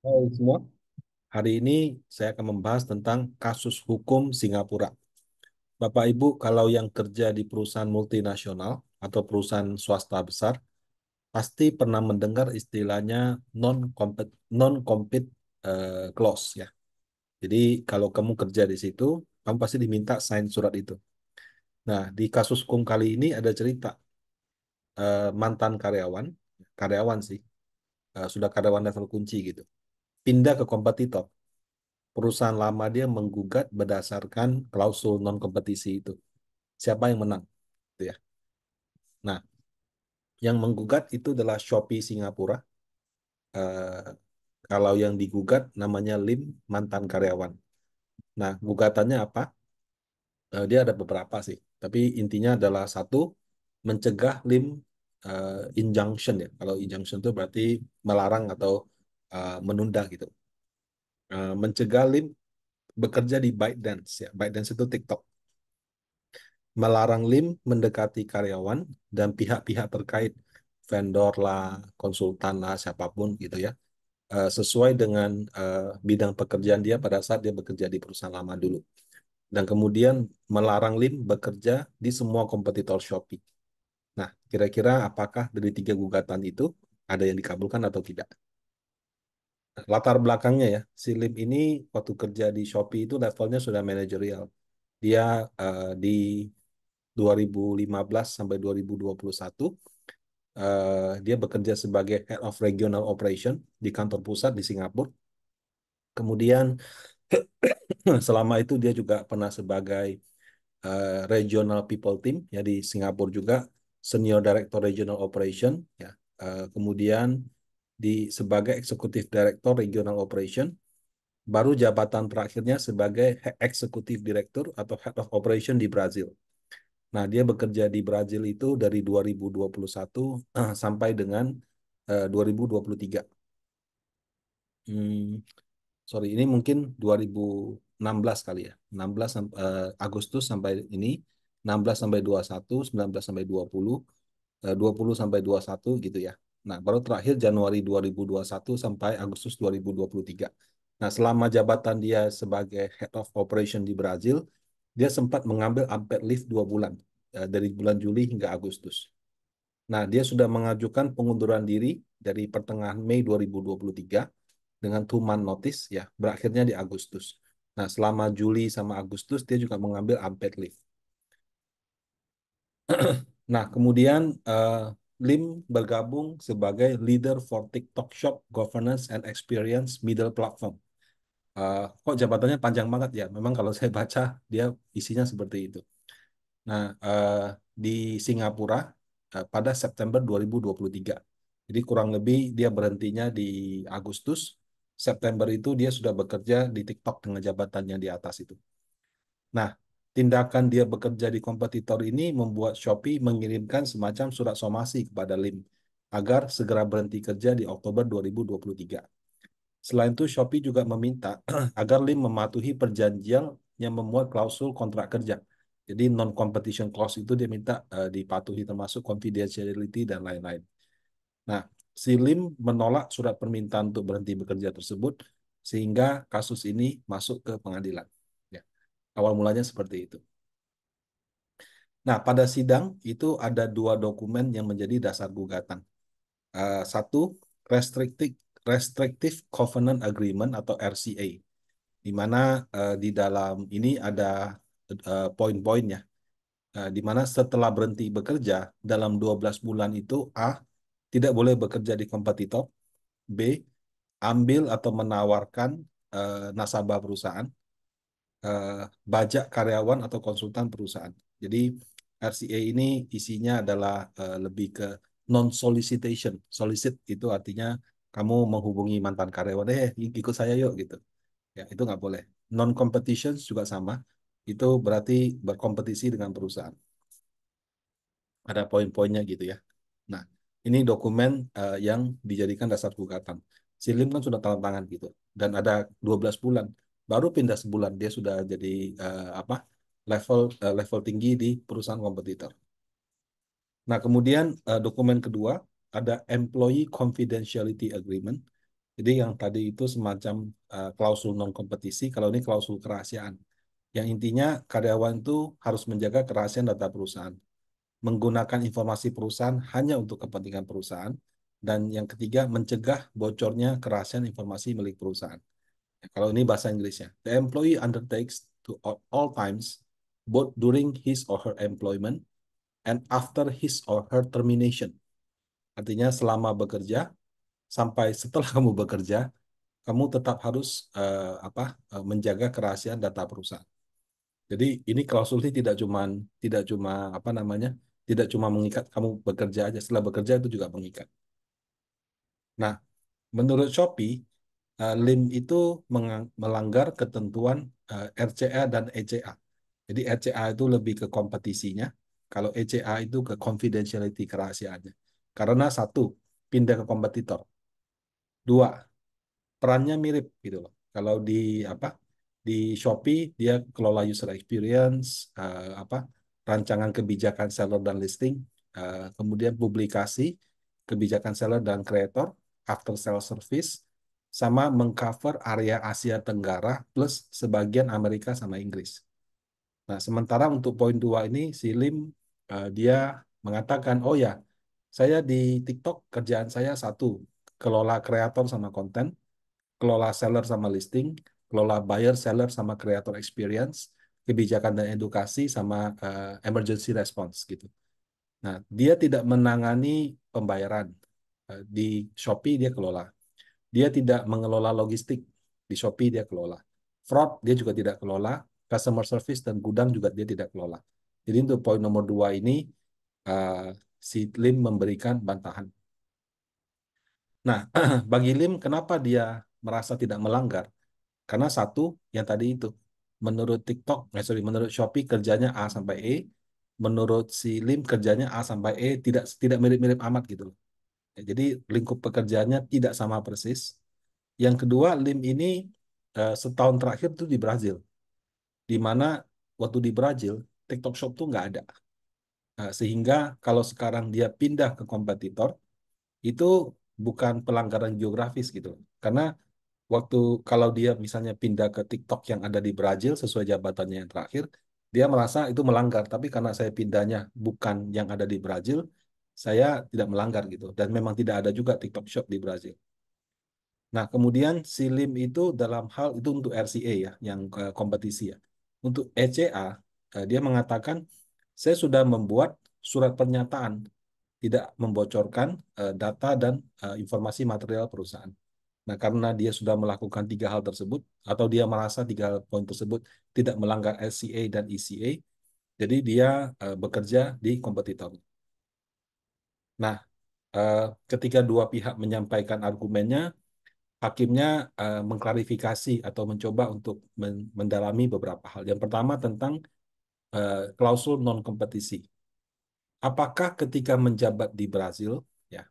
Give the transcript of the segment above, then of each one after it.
Hai semua, hari ini saya akan membahas tentang kasus hukum Singapura. Bapak Ibu, kalau yang kerja di perusahaan multinasional atau perusahaan swasta besar, pasti pernah mendengar istilahnya non-compete non-compete clause ya. Jadi kalau kamu kerja di situ, kamu pasti diminta sign surat itu. Nah, di kasus hukum kali ini ada cerita mantan karyawan, karyawan sih, sudah karyawan level kunci gitu, pindah ke kompetitor. Perusahaan lama dia menggugat berdasarkan klausul non kompetisi itu. Siapa yang menang? Gitu ya. Nah, yang menggugat itu adalah Shopee Singapura. Eh, Kalau yang digugat namanya Lim, mantan karyawan. Nah, gugatannya apa? Dia ada beberapa sih. Tapi intinya adalah satu, mencegah Lim injunction ya. Kalau injunction itu berarti melarang atau menunda gitu. Mencegah Lim bekerja di ByteDance ya. ByteDance itu TikTok. Melarang Lim mendekati karyawan dan pihak-pihak terkait, vendor lah, konsultan lah, siapapun gitu ya, sesuai dengan bidang pekerjaan dia pada saat dia bekerja di perusahaan lama dulu. Dan kemudian melarang Lim bekerja di semua kompetitor Shopee. Nah, kira-kira apakah dari tiga gugatan itu ada yang dikabulkan atau tidak? Latar belakangnya ya, si Lim ini waktu kerja di Shopee itu levelnya sudah manajerial. Dia di 2015 sampai 2021 dia bekerja sebagai Head of Regional Operation di kantor pusat di Singapura. Kemudian selama itu dia juga pernah sebagai Regional People Team ya di Singapura juga, Senior Director Regional Operation ya. Kemudian sebagai Executive Director Regional Operation, baru jabatan terakhirnya sebagai Executive Director atau Head of Operation di Brazil. Nah, dia bekerja di Brazil itu dari 2021 sampai dengan 2023. Hmm, sorry, ini mungkin 2016 kali ya. 16 Agustus sampai ini, 16 sampai 21, 19 sampai 20, 20 sampai 21 gitu ya. Nah, baru terakhir Januari 2021 sampai Agustus 2023. Nah, selama jabatan dia sebagai Head of Operation di Brazil, dia sempat mengambil unpaid leave 2 bulan, dari bulan Juli hingga Agustus. Nah, dia sudah mengajukan pengunduran diri dari pertengahan Mei 2023 dengan 2 month notice ya, berakhirnya di Agustus. Nah, selama Juli sama Agustus dia juga mengambil unpaid leave. Nah, kemudian Lim bergabung sebagai leader for TikTok Shop Governance and Experience Middle Platform. Kok jabatannya panjang banget ya? Memang kalau saya baca dia isinya seperti itu. Nah, di Singapura pada September 2023. Jadi kurang lebih dia berhentinya di Agustus. September itu dia sudah bekerja di TikTok dengan jabatan yang di atas itu. Nah, tindakan dia bekerja di kompetitor ini membuat Shopee mengirimkan semacam surat somasi kepada Lim agar segera berhenti kerja di Oktober 2023. Selain itu, Shopee juga meminta agar Lim mematuhi perjanjian yang memuat klausul kontrak kerja. Jadi non-competition clause itu dia minta dipatuhi, termasuk confidentiality dan lain-lain. Nah, si Lim menolak surat permintaan untuk berhenti bekerja tersebut sehingga kasus ini masuk ke pengadilan. Ya, awal mulanya seperti itu. Nah, pada sidang itu ada 2 dokumen yang menjadi dasar gugatan. Satu, Restrictive Restrictive Covenant Agreement atau RCA, di mana di dalam ini ada poin-poinnya, di mana setelah berhenti bekerja dalam 12 bulan itu A, tidak boleh bekerja di kompetitor, B, ambil atau menawarkan nasabah perusahaan, eh, bajak karyawan atau konsultan perusahaan. Jadi RCA ini isinya adalah lebih ke non-solicitation. Solicit itu artinya kamu menghubungi mantan karyawan, ikut saya yuk gitu. Ya, itu nggak boleh. Non-competition juga sama. Itu berarti berkompetisi dengan perusahaan. Ada poin-poinnya gitu ya. Nah, ini dokumen yang dijadikan dasar gugatan. Silim kan sudah tanda tangan gitu. Dan ada 12 bulan. Baru pindah sebulan dia sudah jadi apa? Level tinggi di perusahaan kompetitor. Nah, kemudian dokumen kedua ada Employee Confidentiality Agreement. Jadi yang tadi itu semacam klausul non kompetisi, kalau ini klausul kerahasiaan. Yang intinya karyawan itu harus menjaga kerahasiaan data perusahaan, menggunakan informasi perusahaan hanya untuk kepentingan perusahaan, dan yang ketiga mencegah bocornya kerahasiaan informasi milik perusahaan. Kalau ini bahasa Inggrisnya, the employee undertakes to all times, both during his or her employment and after his or her termination. Artinya selama bekerja sampai setelah kamu bekerja, kamu tetap harus menjaga kerahasiaan data perusahaan. Jadi ini klausul ini tidak cuma apa namanya, tidak cuma mengikat kamu bekerja aja, setelah bekerja itu juga mengikat. Nah, menurut Shopee, LIM itu melanggar ketentuan RCA dan ECA. Jadi RCA itu lebih ke kompetisinya, kalau ECA itu ke confidentiality kerahasiaannya. Karena satu, pindah ke kompetitor. Dua, perannya mirip gitu loh. Kalau di apa di Shopee dia kelola user experience, rancangan kebijakan seller dan listing, kemudian publikasi kebijakan seller dan kreator, after sale service, sama mengcover area Asia Tenggara plus sebagian Amerika sama Inggris. Nah, sementara untuk poin dua ini si Lim dia mengatakan, oh ya, saya di TikTok kerjaan saya satu, kelola kreator sama konten, kelola seller sama listing, kelola buyer, seller sama creator experience, kebijakan dan edukasi sama emergency response gitu. Nah, dia tidak menangani pembayaran. Di Shopee dia kelola. Dia tidak mengelola logistik. Di Shopee dia kelola. Fraud dia juga tidak kelola. Customer service dan gudang juga dia tidak kelola. Jadi untuk poin nomor dua ini, uh, si Lim memberikan bantahan. Nah, bagi Lim, kenapa dia merasa tidak melanggar? Karena satu, yang tadi itu, menurut TikTok, menurut Shopee kerjanya A sampai E, menurut si Lim kerjanya A sampai E tidak tidak mirip-mirip amat gitu loh. Ya, jadi lingkup pekerjaannya tidak sama persis. Yang kedua, Lim ini setahun terakhir tuh di Brazil, di mana waktu di Brazil TikTok Shop tuh nggak ada. Sehingga kalau sekarang dia pindah ke kompetitor, itu bukan pelanggaran geografis gitu. Karena waktu kalau dia misalnya pindah ke TikTok yang ada di Brazil sesuai jabatannya yang terakhir, dia merasa itu melanggar. Tapi karena saya pindahnya bukan yang ada di Brazil, saya tidak melanggar gitu. Dan memang tidak ada juga TikTok Shop di Brazil. Nah, kemudian si Lim itu dalam hal itu untuk RCA ya, yang kompetisi ya. Untuk ECA, dia mengatakan, saya sudah membuat surat pernyataan tidak membocorkan data dan informasi material perusahaan. Nah, karena dia sudah melakukan tiga hal tersebut, atau dia merasa tiga poin tersebut tidak melanggar SCA dan ECA, jadi dia bekerja di kompetitor. Nah, eh, ketika dua pihak menyampaikan argumennya, hakimnya mengklarifikasi atau mencoba untuk mendalami beberapa hal. Yang pertama tentang klausul non-kompetisi. Apakah ketika menjabat di Brazil, ya,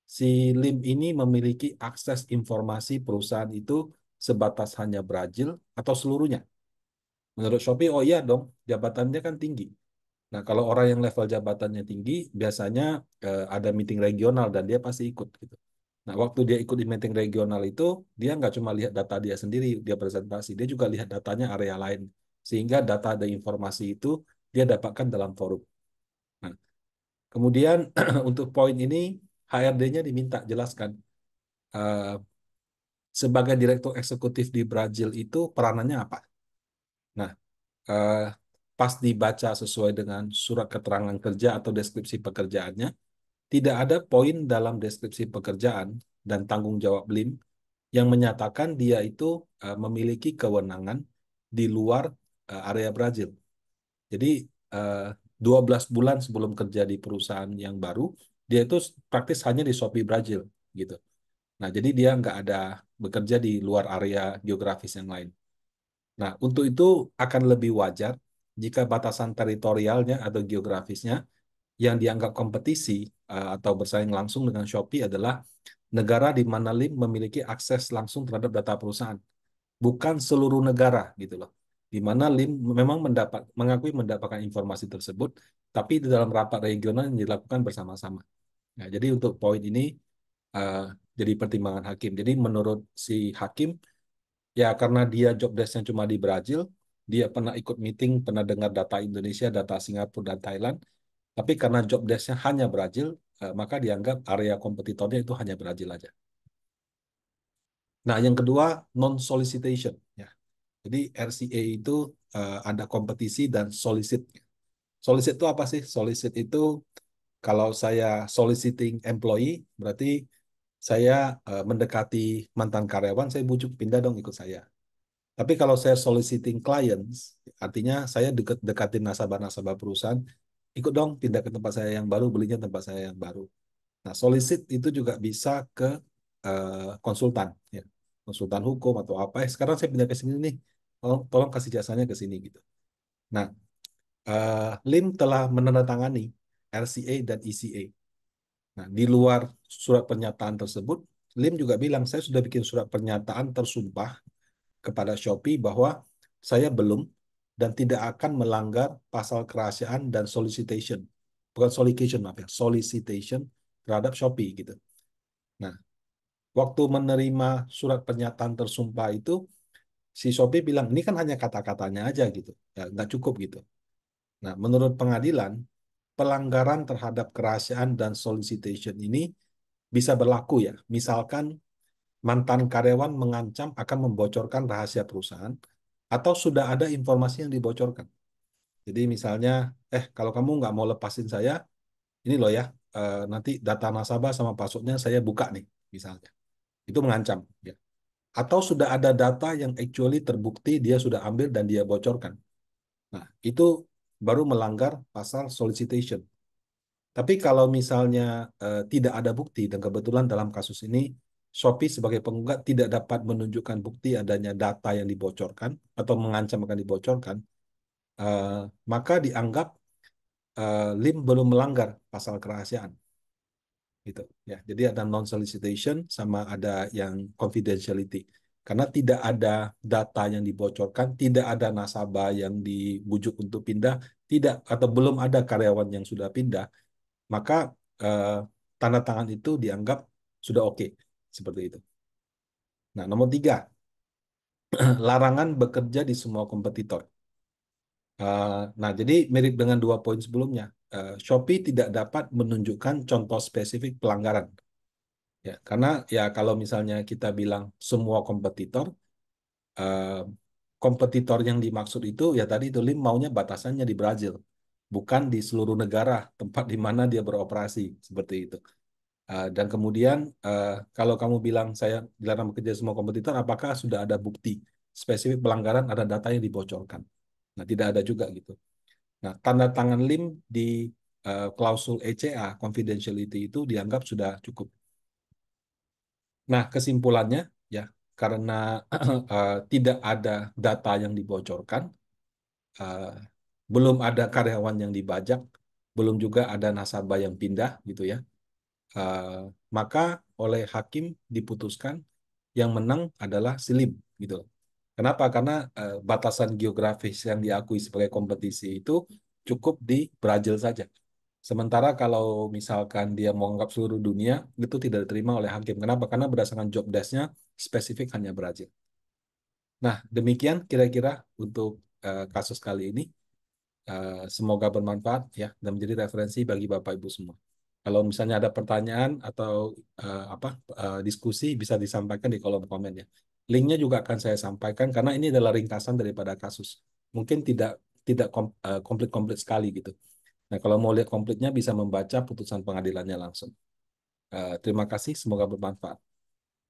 si Lim ini memiliki akses informasi perusahaan itu sebatas hanya Brazil atau seluruhnya? Menurut Shopee, oh iya dong, jabatannya kan tinggi. Nah, kalau orang yang level jabatannya tinggi, biasanya ada meeting regional dan dia pasti ikut gitu. Nah, waktu dia ikut di meeting regional itu, dia nggak cuma lihat data dia sendiri, dia presentasi, dia juga lihat datanya area lain. Sehingga data dan informasi itu dia dapatkan dalam forum. Nah, kemudian untuk poin ini, HRD-nya diminta jelaskan. eh, Sebagai direktur eksekutif di Brazil itu peranannya apa? Nah, eh, pas dibaca sesuai dengan surat keterangan kerja atau deskripsi pekerjaannya, tidak ada poin dalam deskripsi pekerjaan dan tanggung jawab Lim yang menyatakan dia itu memiliki kewenangan di luar area Brazil. Jadi eh, 12 bulan sebelum kerja di perusahaan yang baru, dia itu praktis hanya di Shopee Brazil gitu. Nah, jadi dia nggak ada bekerja di luar area geografis yang lain. Nah, untuk itu akan lebih wajar jika batasan teritorialnya atau geografisnya yang dianggap kompetisi atau bersaing langsung dengan Shopee adalah negara di mana Lim memiliki akses langsung terhadap data perusahaan, bukan seluruh negara gitu loh. Di mana Lim memang mengakui mendapatkan informasi tersebut, tapi di dalam rapat regional yang dilakukan bersama-sama. Nah, jadi untuk poin ini jadi pertimbangan hakim. Jadi menurut si hakim, ya karena dia job desk-nya cuma di Brazil, dia pernah ikut meeting, pernah dengar data Indonesia, data Singapura, dan Thailand, tapi karena job desk-nya hanya Brazil, maka dianggap area kompetitornya itu hanya Brazil aja. Nah, yang kedua, non-solicitation. Ya. Jadi RCA itu ada kompetisi dan solicit. Solicit itu apa sih? Solicit itu kalau saya soliciting employee, berarti saya mendekati mantan karyawan, saya bujuk pindah dong ikut saya. Tapi kalau saya soliciting clients, artinya saya dekatin nasabah-nasabah perusahaan, ikut dong pindah ke tempat saya yang baru, belinya tempat saya yang baru. Nah, solicit itu juga bisa ke konsultan, ya. Konsultan hukum atau apa. Sekarang saya pindah ke sini nih, tolong kasih jasanya ke sini gitu. Nah, LIM telah menandatangani RCA dan ECA. Nah, di luar surat pernyataan tersebut, LIM juga bilang, saya sudah bikin surat pernyataan tersumpah kepada Shopee bahwa saya belum dan tidak akan melanggar pasal kerahasiaan dan solicitation. Bukan solicitation, maaf ya, solicitation terhadap Shopee gitu. Nah, waktu menerima surat pernyataan tersumpah itu, si Shopee bilang, ini kan hanya kata-katanya aja gitu, ya, nggak cukup gitu. Nah, menurut pengadilan, pelanggaran terhadap kerahasiaan dan solicitation ini bisa berlaku ya. Misalkan mantan karyawan mengancam akan membocorkan rahasia perusahaan atau sudah ada informasi yang dibocorkan. Jadi misalnya, kalau kamu nggak mau lepasin saya, ini loh ya, nanti data nasabah sama passwordnya saya buka nih, misalnya. Itu mengancam. Ya. Atau sudah ada data yang actually terbukti dia sudah ambil dan dia bocorkan. Nah, itu baru melanggar pasal solicitation. Tapi kalau misalnya tidak ada bukti, dan kebetulan dalam kasus ini Shopee sebagai penggugat tidak dapat menunjukkan bukti adanya data yang dibocorkan atau mengancam akan dibocorkan, eh, maka dianggap LIM belum melanggar pasal kerahasiaan. Gitu, ya. Jadi ada non-solicitation sama ada yang confidentiality. Karena tidak ada data yang dibocorkan, tidak ada nasabah yang dibujuk untuk pindah, tidak atau belum ada karyawan yang sudah pindah, maka eh, tanda tangan itu dianggap sudah oke, seperti itu. Nah, nomor tiga, larangan bekerja di semua kompetitor. Nah, jadi mirip dengan dua poin sebelumnya. Shopee tidak dapat menunjukkan contoh spesifik pelanggaran. Ya, karena ya kalau misalnya kita bilang semua kompetitor, eh, kompetitor yang dimaksud itu ya tadi itu Lim maunya batasannya di Brazil, bukan di seluruh negara tempat di mana dia beroperasi, seperti itu. Dan kemudian kalau kamu bilang saya dilarang bekerja semua kompetitor, apakah sudah ada bukti spesifik pelanggaran, ada data yang dibocorkan? Nah, tidak ada juga gitu. Nah, tanda tangan LIM di klausul ECA confidentiality itu dianggap sudah cukup. Nah, kesimpulannya ya karena tidak ada data yang dibocorkan, eh, belum ada karyawan yang dibajak, belum juga ada nasabah yang pindah gitu ya. Eh, maka oleh hakim diputuskan yang menang adalah Silim gitu. Kenapa? Karena batasan geografis yang diakui sebagai kompetisi itu cukup di Brazil saja. Sementara kalau misalkan dia menganggap seluruh dunia, itu tidak diterima oleh hakim. Kenapa? Karena berdasarkan job desk-nya spesifik hanya Brazil. Nah, demikian kira-kira untuk kasus kali ini. Semoga bermanfaat ya dan menjadi referensi bagi Bapak Ibu semua. Kalau misalnya ada pertanyaan atau apa diskusi bisa disampaikan di kolom komen ya. Linknya juga akan saya sampaikan karena ini adalah ringkasan daripada kasus. Mungkin tidak komplit-komplit sekali gitu. Nah, kalau mau lihat komplitnya bisa membaca putusan pengadilannya langsung. Terima kasih, semoga bermanfaat.